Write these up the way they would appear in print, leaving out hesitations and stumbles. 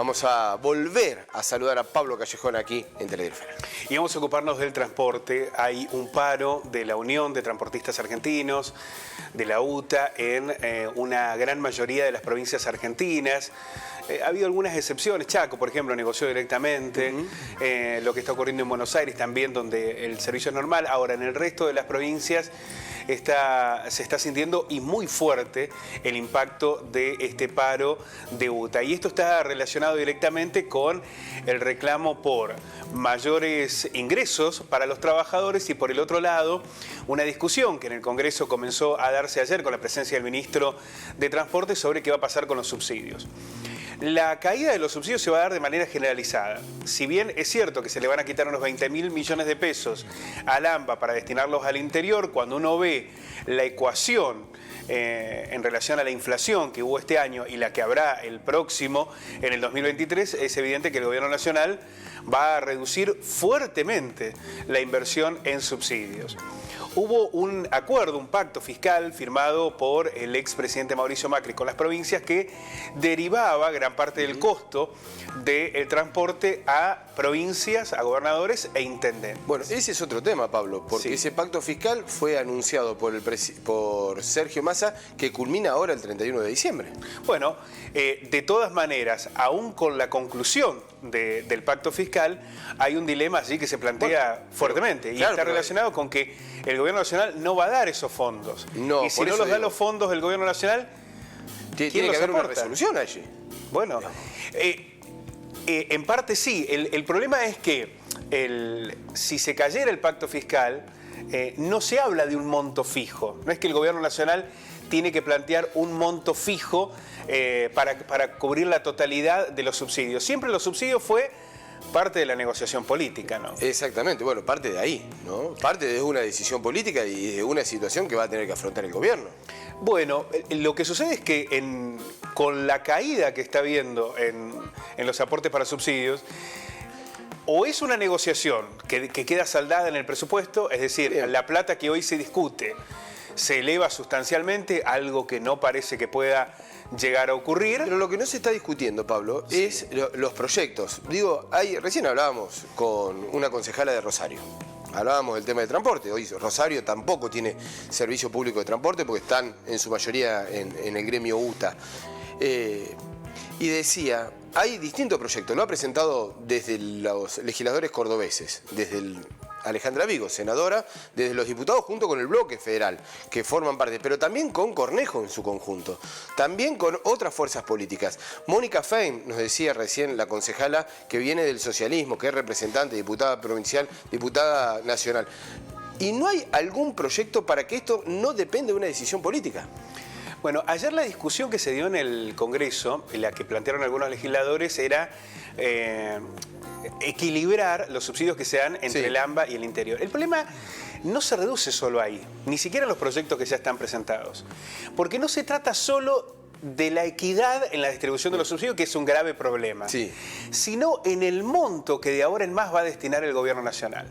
vamos a volver a saludar a Pablo Callejón aquí en Teledirefera. Y vamos a ocuparnos del transporte. Hay un paro de la Unión de Transportistas Argentinos, de la UTA, en una gran mayoría de las provincias argentinas. Ha habido algunas excepciones. Chaco, por ejemplo, negoció directamente. Lo que está ocurriendo en Buenos Aires también, donde el servicio es normal. Ahora, en el resto de las provincias se está sintiendo y muy fuerte el impacto de este paro de UTA. Y esto está relacionado directamente con el reclamo por mayores ingresos para los trabajadores y, por el otro lado, una discusión que en el Congreso comenzó a darse ayer con la presencia del ministro de Transporte sobre qué va a pasar con los subsidios. La caída de los subsidios se va a dar de manera generalizada. Si bien es cierto que se le van a quitar unos 20.000 millones de pesos al AMBA para destinarlos al interior, cuando uno ve la ecuación en relación a la inflación que hubo este año y la que habrá el próximo, en el 2023, es evidente que el Gobierno Nacional va a reducir fuertemente la inversión en subsidios. Hubo un acuerdo, un pacto fiscal firmado por el expresidente Mauricio Macri con las provincias que derivaba gran parte del costo del transporte a provincias, a gobernadores e intendentes. Bueno, ese es otro tema, Pablo, porque ese pacto fiscal fue anunciado por Sergio Massa, que culmina ahora el 31 de diciembre. Bueno, de todas maneras, aún con la conclusión del pacto fiscal, hay un dilema allí que se plantea fuertemente, y está relacionado con que el Gobierno Nacional no va a dar esos fondos. No, y si no los da los fondos del Gobierno Nacional, tiene que haber una resolución allí. Bueno, en parte sí. El problema es que si se cayera el pacto fiscal, no se habla de un monto fijo. No es que el Gobierno Nacional tiene que plantear un monto fijo para cubrir la totalidad de los subsidios. Siempre los subsidios fue parte de la negociación política, ¿no? Exactamente, bueno, parte de ahí, ¿no? Parte de una decisión política y de una situación que va a tener que afrontar el gobierno. Bueno, lo que sucede es que con la caída que está habiendo en los aportes para subsidios, o es una negociación que queda saldada en el presupuesto, es decir, la plata que hoy se discute se eleva sustancialmente, algo que no parece que pueda llegar a ocurrir. Pero lo que no se está discutiendo, Pablo, es los proyectos. Digo, recién hablábamos con una concejala de Rosario. Hablábamos del tema de transporte. Hoy Rosario tampoco tiene servicio público de transporte porque están en su mayoría en el gremio UTA. Y decía, hay distintos proyectos. Lo ha presentado desde los legisladores cordobeses, desde Alejandra Vigo, senadora, desde los diputados junto con el bloque federal, que forman parte, pero también con Cornejo en su conjunto, también con otras fuerzas políticas. Mónica Fein, nos decía recién la concejala, que viene del socialismo, que es representante, diputada provincial, diputada nacional. ¿Y no hay algún proyecto para que esto no dependa de una decisión política? Bueno, ayer la discusión que se dio en el Congreso, en la que plantearon algunos legisladores, era equilibrar los subsidios que se dan entre el AMBA y el interior. El problema no se reduce solo ahí, ni siquiera en los proyectos que ya están presentados, porque no se trata solo de la equidad en la distribución de los subsidios, que es un grave problema, sino en el monto que de ahora en más va a destinar el Gobierno Nacional.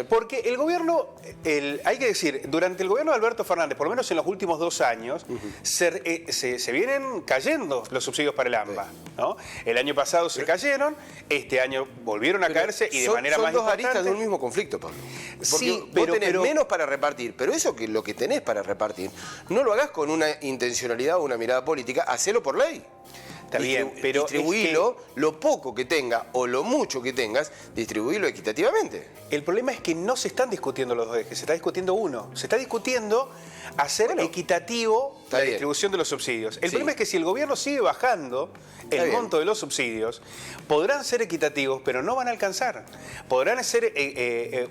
Porque el gobierno, hay que decir, durante el gobierno de Alberto Fernández, por lo menos en los últimos 2 años, se vienen cayendo los subsidios para el AMBA, ¿no? El año pasado se cayeron, este año volvieron a caerse y de manera más importante. Son dos aristas de un mismo conflicto, Pablo. Porque vos tenés menos para repartir, pero eso que lo que tenés para repartir, no lo hagas con una intencionalidad o una mirada política, hacelo por ley. Está bien, pero distribuirlo, lo poco que tenga o lo mucho que tengas, distribuirlo equitativamente. El problema es que no se están discutiendo los dos ejes, se está discutiendo uno. Se está discutiendo hacer equitativo la distribución de los subsidios. El problema es que si el gobierno sigue bajando el monto de los subsidios, podrán ser equitativos, pero no van a alcanzar. Podrán ser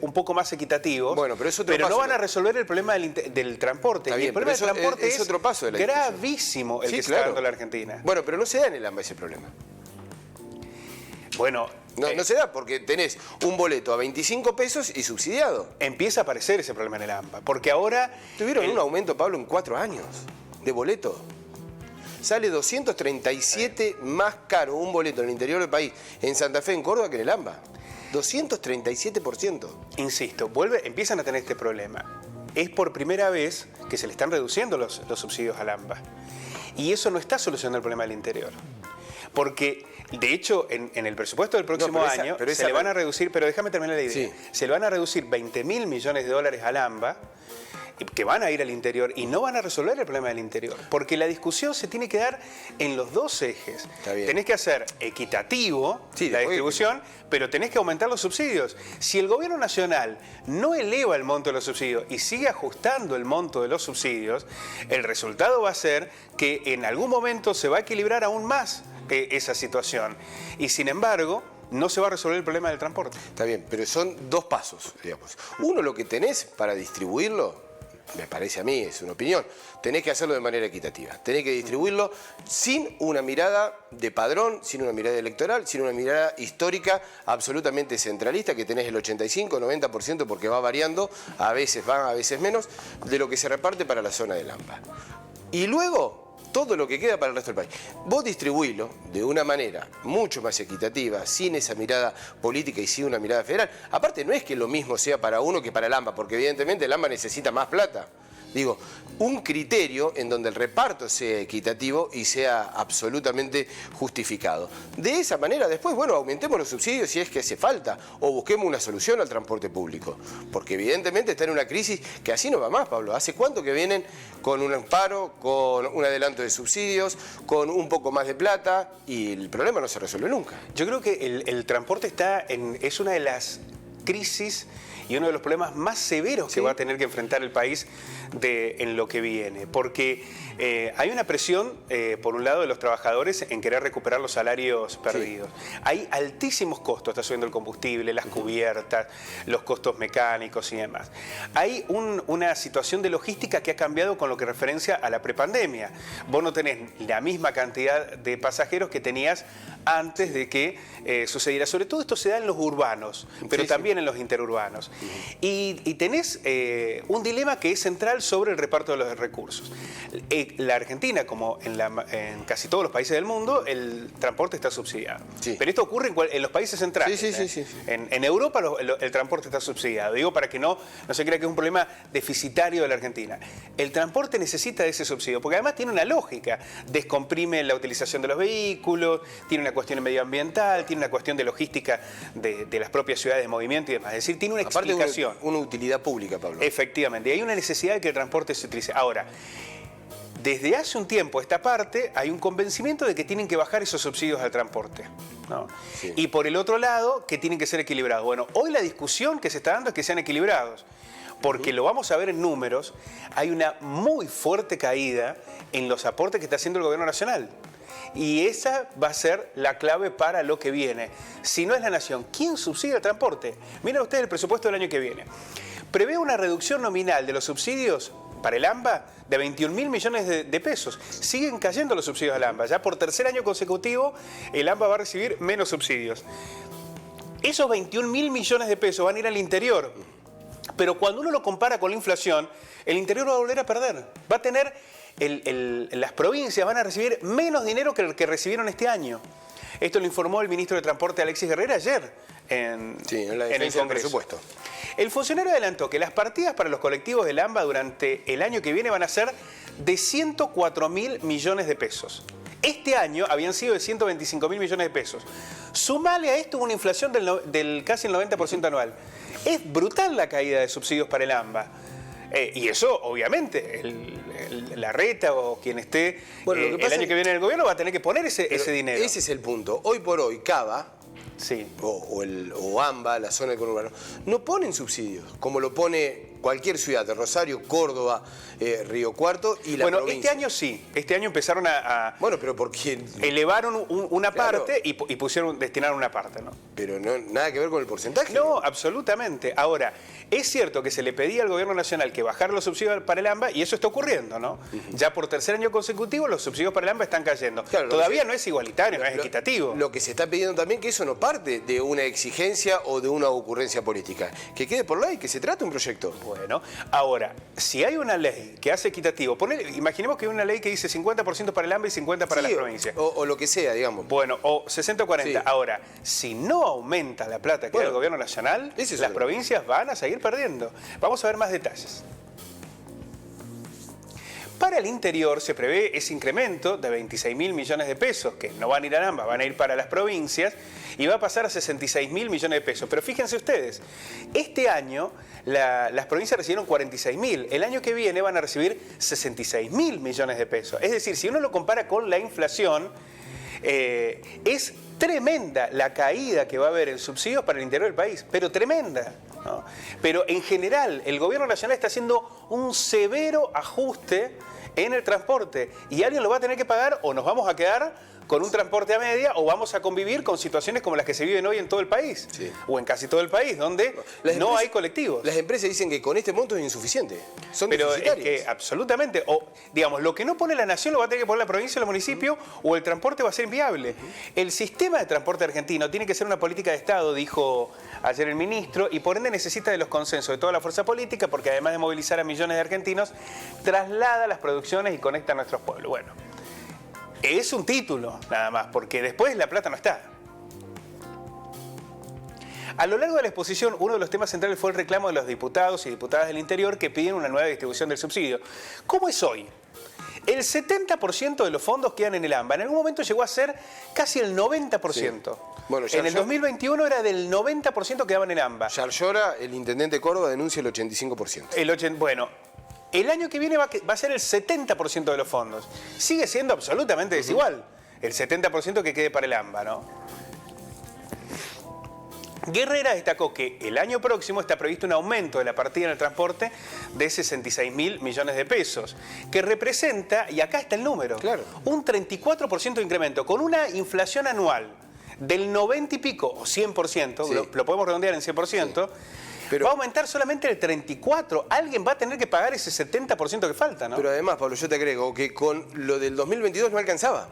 un poco más equitativos, pero no van a resolver el problema del transporte. Y el problema del transporte es otro paso de la gravísimo el que está dando la Argentina. Bueno, pero no se da en el AMBA ese problema. Bueno, no se da porque tenés un boleto a 25 pesos y subsidiado. Empieza a aparecer ese problema en el AMBA, porque ahora... Tuvieron un aumento, Pablo, en 4 años de boleto. Sale 237 más caro un boleto en el interior del país, en Santa Fe, en Córdoba, que en el AMBA. 237%. Insisto, empiezan a tener este problema. Es por primera vez que se le están reduciendo los subsidios al AMBA. Y eso no está solucionando el problema del interior. Porque, de hecho, en el presupuesto del próximo año se le van a reducir, pero déjame terminar la idea, sí, se le van a reducir 20.000 millones de dólares al AMBA, que van a ir al interior y no van a resolver el problema del interior, porque la discusión se tiene que dar en los dos ejes. Tenés que hacer equitativo la distribución, pero tenés que aumentar los subsidios. Si el gobierno nacional no eleva el monto de los subsidios y sigue ajustando el monto de los subsidios, el resultado va a ser que en algún momento se va a equilibrar aún más esa situación. Y sin embargo, no se va a resolver el problema del transporte. Está bien, pero son dos pasos, digamos. Uno, lo que tenés para distribuirlo, me parece a mí, es una opinión, tenés que hacerlo de manera equitativa. Tenés que distribuirlo sin una mirada de padrón, sin una mirada electoral, sin una mirada histórica absolutamente centralista, que tenés el 85, 90%, porque va variando, a veces más, a veces menos, de lo que se reparte para la zona del AMBA. Y luego, todo lo que queda para el resto del país. Vos distribuílo de una manera mucho más equitativa, sin esa mirada política y sin una mirada federal. Aparte, no es que lo mismo sea para uno que para el AMBA, porque evidentemente el AMBA necesita más plata. Digo, un criterio en donde el reparto sea equitativo y sea absolutamente justificado. De esa manera, después, bueno, aumentemos los subsidios si es que hace falta, o busquemos una solución al transporte público. Porque evidentemente está en una crisis que así no va más, Pablo. ¿Hace cuánto que vienen con un amparo, con un adelanto de subsidios, con un poco más de plata, y el problema no se resuelve nunca? Yo creo que el transporte es una de las crisis y uno de los problemas más severos que va a tener que enfrentar el país en lo que viene, porque hay una presión, por un lado, de los trabajadores en querer recuperar los salarios perdidos. Hay altísimos costos, está subiendo el combustible, las cubiertas, los costos mecánicos y demás. Hay una situación de logística que ha cambiado con lo que referencia a la prepandemia. Vos no tenés la misma cantidad de pasajeros que tenías antes de que sucediera. Sobre todo esto se da en los urbanos, pero también en los interurbanos. Y tenés un dilema que es central sobre el reparto de los recursos. La Argentina, como en casi todos los países del mundo, el transporte está subsidiado. Pero esto ocurre en los países centrales. En Europa el transporte está subsidiado. Digo para que no se crea que es un problema deficitario de la Argentina. El transporte necesita de ese subsidio, porque además tiene una lógica. Descomprime la utilización de los vehículos, tiene una cuestión medioambiental, tiene una cuestión de logística de las propias ciudades de movimiento y demás. Es decir, tiene una explicación. Una utilidad pública, Pablo. Efectivamente. Y hay una necesidad de que el transporte se utilice. Ahora, desde hace un tiempo a esta parte hay un convencimiento de que tienen que bajar esos subsidios al transporte, ¿no? Y por el otro lado, que tienen que ser equilibrados. Bueno, hoy la discusión que se está dando es que sean equilibrados, porque lo vamos a ver en números, hay una muy fuerte caída en los aportes que está haciendo el gobierno nacional. Y esa va a ser la clave para lo que viene. Si no es la nación, ¿quién subsidia el transporte? Miren ustedes el presupuesto del año que viene. Prevé una reducción nominal de los subsidios para el AMBA de 21.000 millones de pesos. Siguen cayendo los subsidios al AMBA. Ya por tercer año consecutivo el AMBA va a recibir menos subsidios. Esos 21.000 millones de pesos van a ir al interior. Pero cuando uno lo compara con la inflación, el interior va a volver a perder. Va a tener, las provincias van a recibir menos dinero que el que recibieron este año. Esto lo informó el ministro de Transporte, Alexis Guerrera, ayer en el Congreso. El funcionario adelantó que las partidas para los colectivos del AMBA durante el año que viene van a ser de 104.000 millones de pesos. Este año habían sido de 125.000 millones de pesos. Sumale a esto una inflación del casi el 90% anual. Es brutal la caída de subsidios para el AMBA. Y eso, obviamente, la reta o quien esté el año que viene en el gobierno va a tener que poner ese dinero. Ese es el punto. Hoy por hoy, Cava, o AMBA, la zona del conurbano, no ponen subsidios, como lo pone cualquier ciudad, de Rosario, Córdoba, Río Cuarto y la provincia. Este año sí. Este año empezaron a bueno, pero porque elevaron una parte y destinaron una parte, ¿no? Pero no, nada que ver con el porcentaje. No, absolutamente. Ahora, es cierto que se le pedía al gobierno nacional que bajara los subsidios para el AMBA y eso está ocurriendo, ¿no? Ya por tercer año consecutivo los subsidios para el AMBA están cayendo. Claro, todavía no es igualitario, no es equitativo. Lo que se está pidiendo también que eso no parte de una exigencia o de una ocurrencia política. Que quede por ley, que se trate un proyecto. Bueno, ahora, si hay una ley que hace equitativo, imaginemos que hay una ley que dice 50% para el AMBA y 50% para las provincias. O lo que sea, digamos. Bueno, o 60 o 40. Sí. Ahora, si no aumenta la plata que da el gobierno nacional, las provincias van a seguir perdiendo. Vamos a ver más detalles. Para el interior se prevé ese incremento de 26.000 millones de pesos, que no van a ir a AMBA, van a ir para las provincias, y va a pasar a 66.000 millones de pesos. Pero fíjense ustedes, este año las provincias recibieron 46.000, el año que viene van a recibir 66.000 millones de pesos. Es decir, si uno lo compara con la inflación, es tremenda la caída que va a haber en subsidios para el interior del país, pero tremenda, ¿no? Pero en general el gobierno nacional está haciendo un severo ajuste en el transporte y alguien lo va a tener que pagar o nos vamos a quedar con un transporte a media o vamos a convivir con situaciones como las que se viven hoy en todo el país, sí, o en casi todo el país, donde no hay colectivos. Las empresas dicen que con este monto es insuficiente, son pero deficitarias. Es que absolutamente, o digamos, lo que no pone la nación lo va a tener que poner la provincia o el municipio, o el transporte va a ser inviable. El sistema de transporte argentino tiene que ser una política de Estado, dijo ayer el ministro, y por ende necesita de los consensos de toda la fuerza política, porque además de movilizar a millones de argentinos, traslada las producciones y conecta a nuestros pueblos. Bueno, es un título, nada más, porque después la plata no está. A lo largo de la exposición, uno de los temas centrales fue el reclamo de los diputados y diputadas del interior que piden una nueva distribución del subsidio. ¿Cómo es hoy? El 70% de los fondos quedan en el AMBA. En algún momento llegó a ser casi el 90%. Sí. Bueno, en el 2021 era del 90% que quedaban en AMBA. Yarlora, el intendente de Córdoba, denuncia el 85%. Bueno, el año que viene va a ser el 70% de los fondos. Sigue siendo absolutamente desigual el 70% que quede para el AMBA, ¿no? Guerrera destacó que el año próximo está previsto un aumento de la partida en el transporte de 66.000 millones de pesos, que representa, y acá está el número, claro, un 34% de incremento, con una inflación anual del 90 y pico, o 100%, sí, lo podemos redondear en 100%, sí. Pero va a aumentar solamente el 34%. Alguien va a tener que pagar ese 70% que falta, ¿no? Pero además, Pablo, yo te agrego que con lo del 2022 no alcanzaba.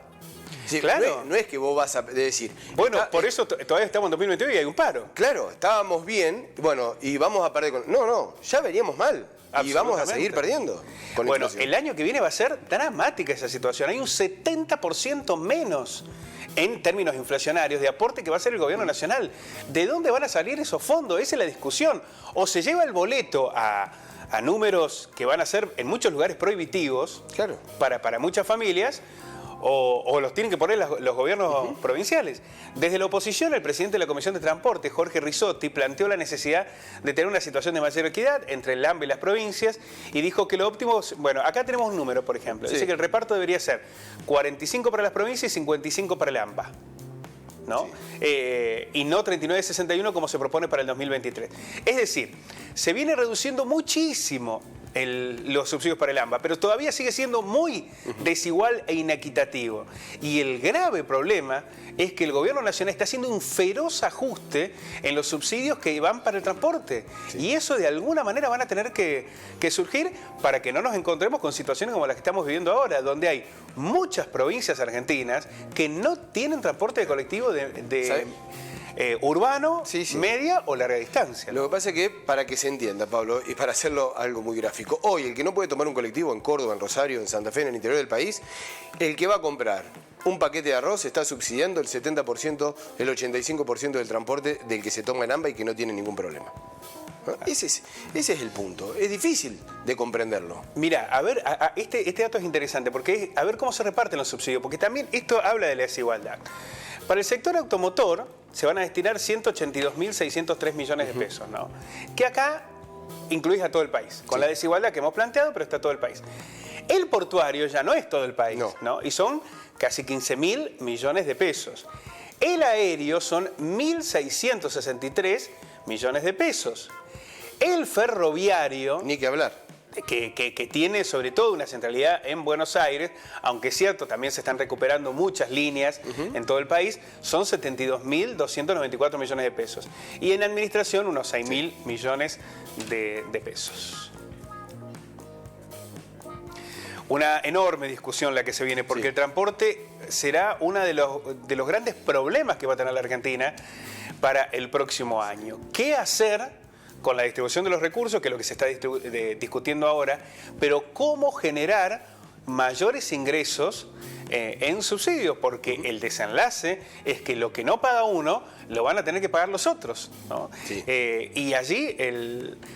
Sí, claro. No es que vos vas a decir... Bueno, por eso todavía estamos en 2022 y hay un paro. Claro, estábamos bien, bueno, y vamos a perder con... No, ya veníamos mal. Y vamos a seguir perdiendo. Bueno, el año que viene va a ser dramática esa situación. Hay un 70% menos en términos inflacionarios de aporte que va a hacer el gobierno nacional. ¿De dónde van a salir esos fondos? Esa es la discusión. O se lleva el boleto a números que van a ser en muchos lugares prohibitivos, claro, para muchas familias, o los tienen que poner los gobiernos provinciales. Desde la oposición, el presidente de la Comisión de Transporte, Jorge Risotti, planteó la necesidad de tener una situación de mayor equidad entre el AMBA y las provincias y dijo que lo óptimo... Bueno, acá tenemos un número, por ejemplo. Sí. Dice que el reparto debería ser 45 para las provincias y 55 para el AMBA, ¿no? Sí. Y no 39-61 como se propone para el 2023. Es decir, se viene reduciendo muchísimo los subsidios para el AMBA, pero todavía sigue siendo muy desigual e inequitativo. Y el grave problema es que el gobierno nacional está haciendo un feroz ajuste en los subsidios que van para el transporte. Sí. Y eso de alguna manera van a tener que surgir para que no nos encontremos con situaciones como las que estamos viviendo ahora, donde hay muchas provincias argentinas que no tienen transporte de colectivo urbano, sí, media o larga distancia. Lo que pasa es que, para que se entienda, Pablo, y para hacerlo algo muy gráfico, hoy el que no puede tomar un colectivo en Córdoba, en Rosario, en Santa Fe, en el interior del país, el que va a comprar un paquete de arroz está subsidiando el 70%, el 85% del transporte del que se toma en AMBA y que no tiene ningún problema. Ese es el punto. Es difícil de comprenderlo. Mira, a ver, este dato es interesante, porque a ver cómo se reparten los subsidios, porque también esto habla de la desigualdad. Para el sector automotor se van a destinar 182.603 millones de pesos, ¿no? Que acá incluís a todo el país, con la desigualdad que hemos planteado, pero está todo el país. El portuario ya no es todo el país, ¿no? Y son casi 15.000 millones de pesos. El aéreo son 1.663 millones de pesos. El ferroviario... Ni que hablar. Que tiene sobre todo una centralidad en Buenos Aires, aunque es cierto, también se están recuperando muchas líneas en todo el país, son 72.294 millones de pesos. Y en administración unos 6.000 millones de pesos. Una enorme discusión la que se viene, porque el transporte será uno de los grandes problemas que va a tener la Argentina para el próximo año. ¿Qué hacer con la distribución de los recursos, que es lo que se está discutiendo ahora, pero cómo generar mayores ingresos en subsidios? Porque el desenlace es que lo que no paga uno, lo van a tener que pagar los otros, ¿no? Sí. Y allí,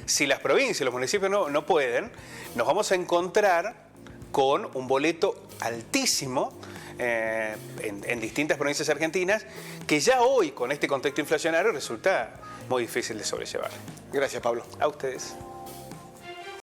si las provincias y los municipios no pueden, nos vamos a encontrar con un boleto altísimo en distintas provincias argentinas, que ya hoy, con este contexto inflacionario, resulta muy difícil de sobrellevar. Gracias, Pablo. A ustedes.